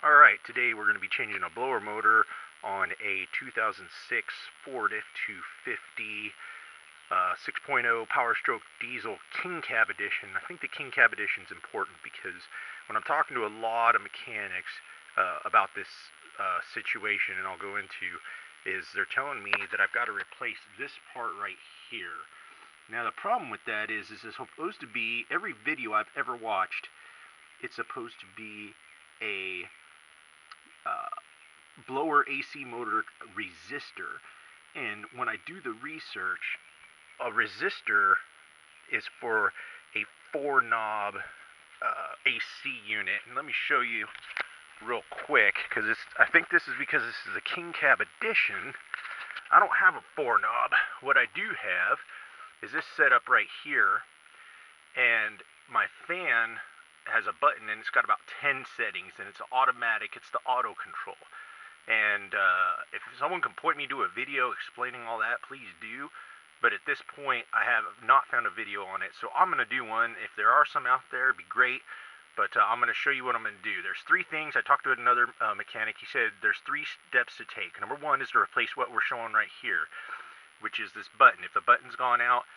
Alright, today we're going to be changing a blower motor on a 2006 Ford F-250 6.0 powerstroke diesel King Cab edition. I think the King Cab edition is important because when I'm talking to a lot of mechanics about this situation, and I'll go into, is they're telling me that I've got to replace this part right here. Now the problem with that is it's supposed to be, every video I've ever watched, it's supposed to be a blower AC motor resistor, and when I do the research, a resistor is for a 4-knob AC unit. And let me show you real quick, because I think this is because this is a King Cab edition. I don't have a 4-knob. What I do have is this setup right here, and my fan has a button, and it's got about 10 settings, and it's automatic. It's the auto control. And if someone can point me to a video explaining all that, please do. But at this point, I have not found a video on it, so I'm going to do one. If there are some out there, it'd be great. But I'm going to show you what I'm going to do. There's 3 things. I talked to another mechanic. He said there's 3 steps to take. Number 1 is to replace what we're showing right here, which is this button. If the button's gone out,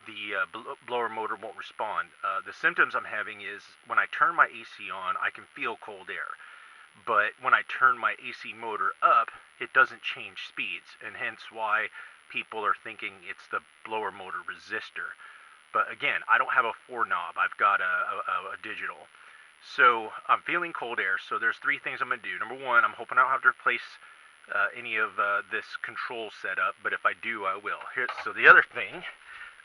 the blower motor won't respond. The symptoms I'm having is when I turn my AC on, I can feel cold air. But when I turn my AC motor up, it doesn't change speeds, and hence why people are thinking it's the blower motor resistor. But again, I don't have a 4-knob. I've got a digital. So I'm feeling cold air, so there's 3 things I'm going to do. Number 1, I'm hoping I don't have to replace any of this control setup, but if I do, I will. So the other thing,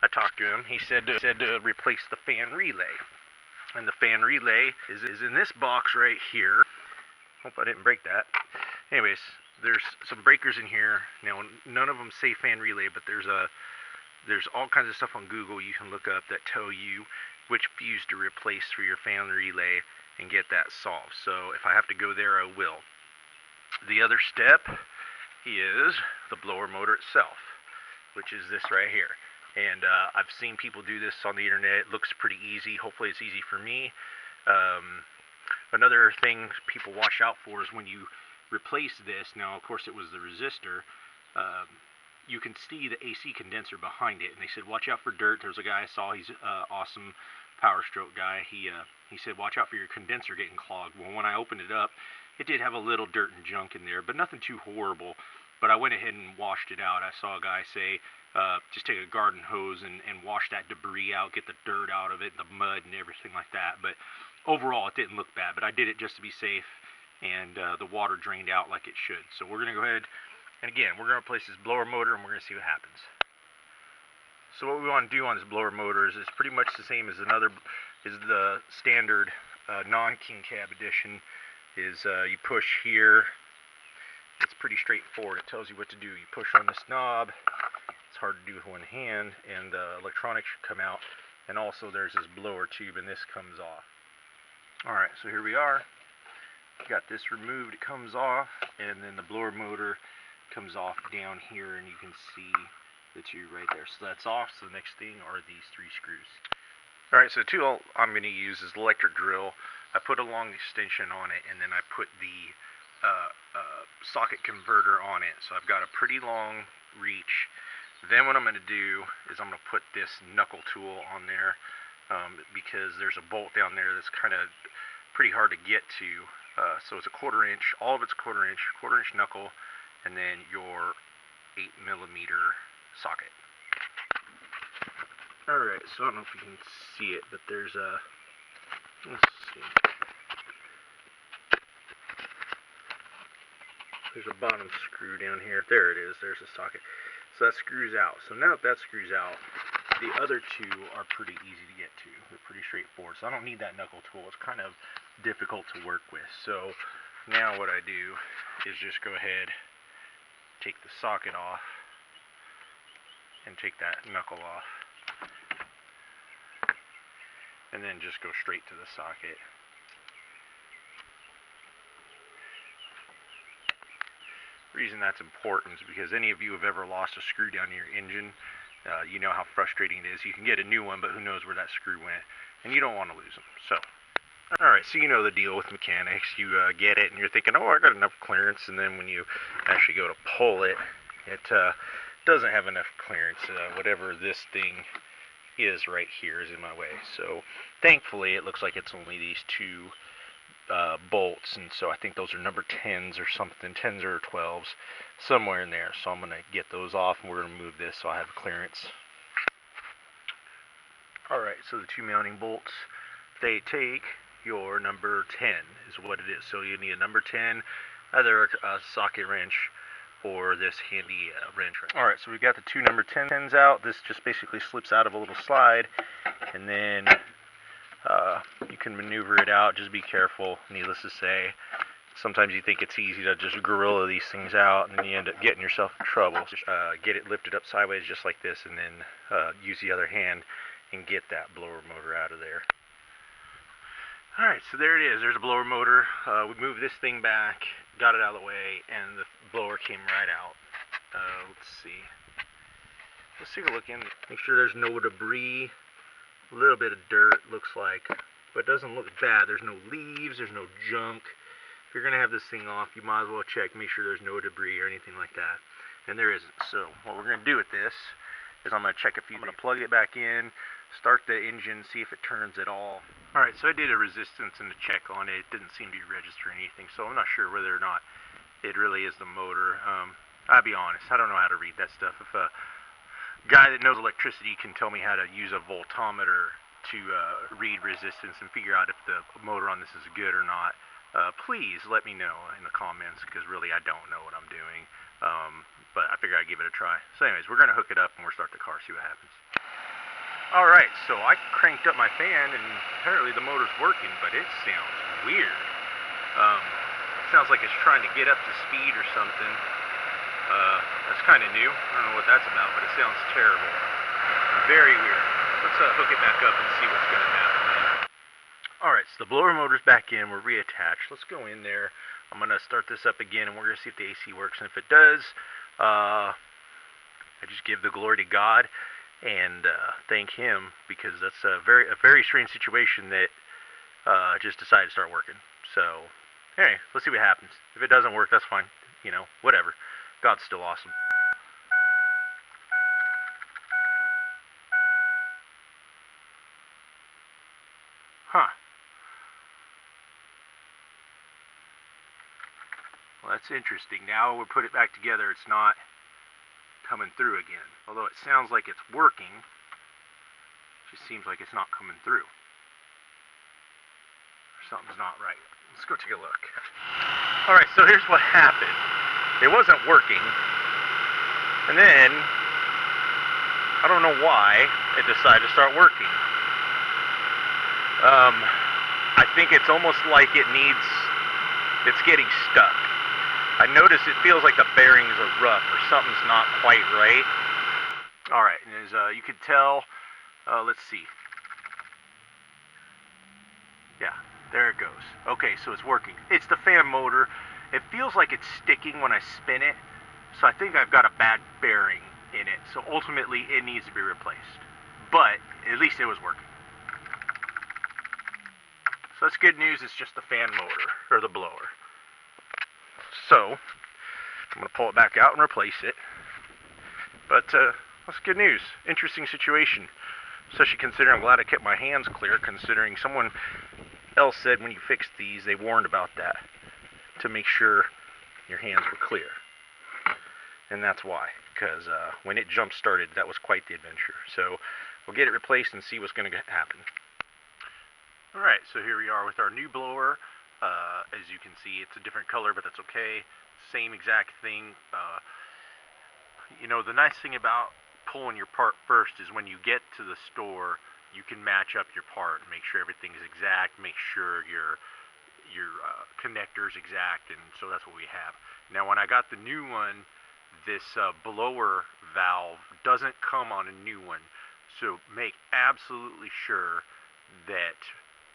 I talked to him, he said to replace the fan relay. And the fan relay is in this box right here. Hope I didn't break that. Anyways, there's some breakers in here. Now, none of them say fan relay, but there's all kinds of stuff on Google you can look up that tell you which fuse to replace for your fan relay and get that solved. So if I have to go there, I will. The other step is the blower motor itself, which is this right here. And I've seen people do this on the internet. It looks pretty easy. Hopefully it's easy for me. Another thing people watch out for is when you replace this, now of course it was the resistor, you can see the AC condenser behind it, and they said watch out for dirt. There's a guy I saw, he's an awesome powerstroke guy. He said watch out for your condenser getting clogged. Well, when I opened it up, it did have a little dirt and junk in there, but nothing too horrible. But I went ahead and washed it out. I saw a guy say just take a garden hose and wash that debris out, get the dirt out of it, the mud and everything like that. But overall it didn't look bad, but I did it just to be safe, and the water drained out like it should. So we're going to go ahead, and again, we're going to replace this blower motor, and we're going to see what happens. So what we want to do on this blower motor is it's pretty much the same as the standard non-King Cab edition. Is you push here. It's pretty straightforward. It tells you what to do. You push on this knob. It's hard to do with one hand, and the electronics should come out. And also there's this blower tube, and this comes off. Alright, so here we are. Got this removed, it comes off, and then the blower motor comes off down here, and you can see the tube right there. So that's off. So the next thing are these 3 screws. Alright, so the tool I'm going to use is the electric drill. I put a long extension on it, and then I put the socket converter on it. So I've got a pretty long reach. Then what I'm going to do is I'm going to put this knuckle tool on there, because there's a bolt down there that's kind of pretty hard to get to. So it's a 1/4 inch, all of it's 1/4 inch knuckle, and then your 8mm socket. Alright, so I don't know if you can see it, but there's a, let's see, there's a bottom screw down here. There it is, there's the socket. So that screws out. So now that screws out, the other 2 are pretty easy to get to. They're pretty straightforward. So I don't need that knuckle tool. It's kind of difficult to work with. So now what I do is just go ahead, take the socket off, and take that knuckle off. And then just go straight to the socket. The reason that's important is because any of you have ever lost a screw down in your engine, you know how frustrating it is. You can get a new one, but who knows where that screw went, and you don't want to lose them. So Alright, so you know the deal with mechanics. You get it and you're thinking, oh, I got enough clearance, and then when you actually go to pull it, it doesn't have enough clearance. Whatever this thing is right here is in my way. So thankfully it looks like it's only these two bolts, and so I think those are number 10s or something, 10s or 12s, somewhere in there. So I'm going to get those off, and we're going to move this so I have clearance. Alright, so the two mounting bolts, they take your number 10 is what it is. So you need a number 10, either a socket wrench or this handy wrench. Alright, so we've got the two number 10s out. This just basically slips out of a little slide, and then you can maneuver it out. Just be careful, needless to say. Sometimes you think it's easy to just gorilla these things out, and then you end up getting yourself in trouble. Just get it lifted up sideways just like this, and then use the other hand and get that blower motor out of there. Alright, so there it is. There's a blower motor. We moved this thing back, got it out of the way, and the blower came right out. Let's see. Let's take a look in. Make sure there's no debris. A little bit of dirt, looks like, but it doesn't look bad. There's no leaves, there's no junk. If you're going to have this thing off, you might as well check, make sure there's no debris or anything like that. And there isn't. So what we're going to do with this is I'm going to check a few. I'm going to plug it back in, start the engine, see if it turns at all. Alright, so I did a resistance and a check on it. It didn't seem to be registering anything, so I'm not sure whether or not it really is the motor. I'll be honest, I don't know how to read that stuff. If a guy that knows electricity can tell me how to use a voltmeter to read resistance and figure out if the motor on this is good or not, please let me know in the comments, because really I don't know what I'm doing. But I figure I'd give it a try. So anyways, we're going to hook it up and we'll start the car, see what happens. Alright, so I cranked up my fan and apparently the motor's working, but it sounds weird. It sounds like it's trying to get up to speed or something. That's kind of new. I don't know what that's about, but it sounds terrible. Very weird. Let's hook it back up and see what's going to happen. Alright, so the blower motor's back in. We're reattached. Let's go in there. I'm going to start this up again, and we're going to see if the AC works. And if it does, I just give the glory to God and thank Him, because that's a very strange situation that just decided to start working. So, anyway, let's see what happens. If it doesn't work, that's fine. You know, whatever. God's still awesome. Huh. Well, that's interesting. Now we put it back together, it's not coming through again. Although it sounds like it's working, it just seems like it's not coming through. Something's not right. Let's go take a look. Alright, so here's what happened. It wasn't working, and then I don't know why it decided to start working. I think it's almost like it's getting stuck. I notice it feels like the bearings are rough or something's not quite right. Alright, and as you can tell, let's see. Yeah, there it goes. Okay, so it's working. It's the fan motor. It feels like it's sticking when I spin it, so I think I've got a bad bearing in it. So ultimately, it needs to be replaced. But at least it was working. So that's good news. It's just the fan motor, or the blower. So I'm going to pull it back out and replace it. But that's good news. Interesting situation. Especially considering I'm glad I kept my hands clear, considering someone else said when you fixed these, they warned about that, to make sure your hands were clear. And that's why, because when it jump started, that was quite the adventure. So we'll get it replaced and see what's going to happen. Alright, so here we are with our new blower. As you can see, it's a different color, but that's okay. Same exact thing. You know, the nice thing about pulling your part first is when you get to the store, you can match up your part and make sure everything's exact, make sure your connector's exact, and so that's what we have. Now, when I got the new one, this blower valve doesn't come on a new one, so make absolutely sure that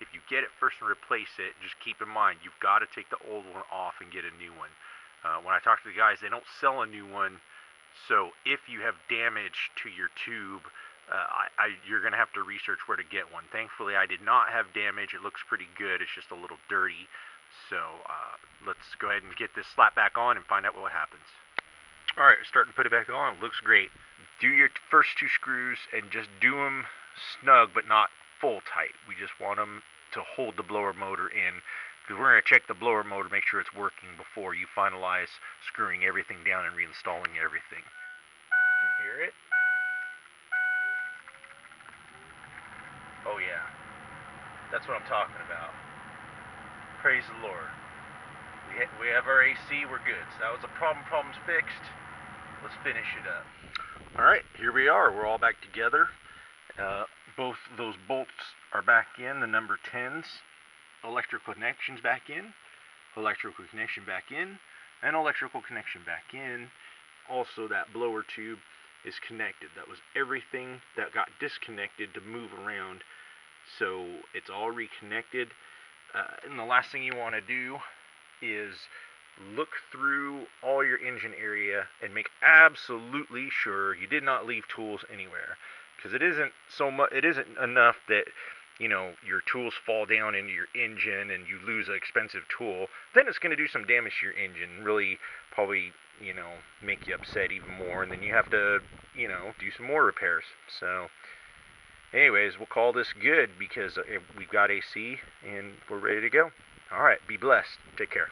if you get it first and replace it, just keep in mind, you've got to take the old one off and get a new one. When I talk to the guys, they don't sell a new one, so if you have damage to your tube, You're going to have to research where to get one. Thankfully, I did not have damage. It looks pretty good. It's just a little dirty. So let's go ahead and get this slap back on and find out what happens. All right, starting to put it back on. It looks great. Do your first 2 screws and just do them snug, but not full tight. We just want them to hold the blower motor in, because we're going to check the blower motor, make sure it's working before you finalize screwing everything down and reinstalling everything. You can hear it? Oh yeah, that's what I'm talking about. Praise the Lord. We have our AC, we're good. So that was a problem's fixed. Let's finish it up. Alright, here we are. We're all back together. Both those bolts are back in, the number 10s. Electrical connections back in. Electrical connection back in. And electrical connection back in. Also, that blower tube is connected. That was everything that got disconnected to move around. So it's all reconnected. And the last thing you want to do is look through all your engine area and make absolutely sure you did not leave tools anywhere, because it isn't enough that your tools fall down into your engine and you lose an expensive tool. Then it's going to do some damage to your engine, really probably make you upset even more, and then you have to do some more repairs. So anyways, we'll call this good because we've got AC and we're ready to go. All right, be blessed. Take care.